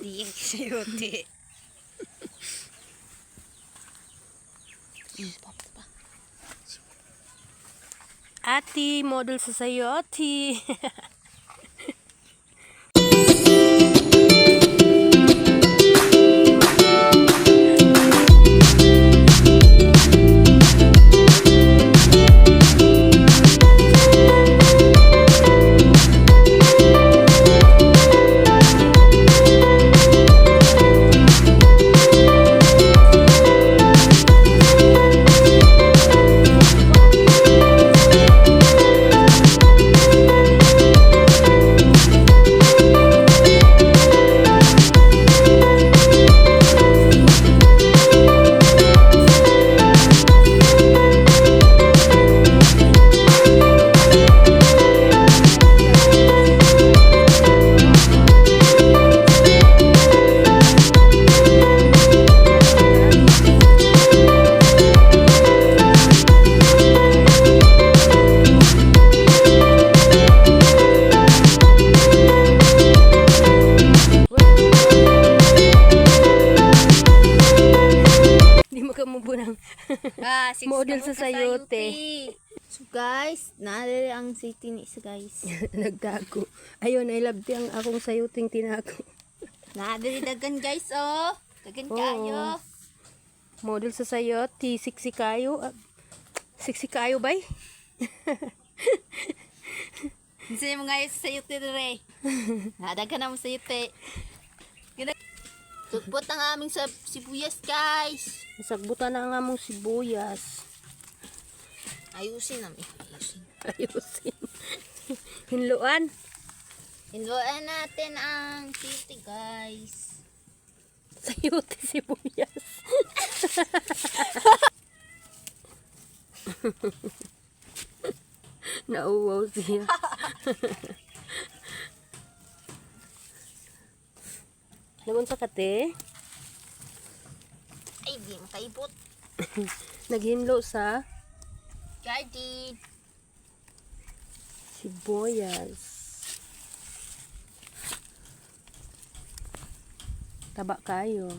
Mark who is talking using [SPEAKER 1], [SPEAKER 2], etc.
[SPEAKER 1] Diyan sayote. Ati, model sa sayote. Model sa sayote.
[SPEAKER 2] So guys, naalala ang city ni isa guys.
[SPEAKER 1] Nagtago. Ayun, I love ang akong sayoting tinago.
[SPEAKER 2] Nadali dagan guys oh. Dagan kayo.
[SPEAKER 1] Model sa sayote, siksi kayo. Siksi kayo bay?
[SPEAKER 2] Hindi mo guys sayote dire. Nadagan na mo sayote. Tugpot ang aming sibuyas guys.
[SPEAKER 1] Nasagbutan na ang among sibuyas.
[SPEAKER 2] Ayusin namin.
[SPEAKER 1] Ayusin. Hinluan.
[SPEAKER 2] Hinluan natin ang sayote guys.
[SPEAKER 1] Sayote sibuyas. Nauwaw siya. Lagon sa kate.
[SPEAKER 2] Ay, di makaibot.
[SPEAKER 1] Naghinlo sa
[SPEAKER 2] Garden.
[SPEAKER 1] sibuyas. Taba kayo.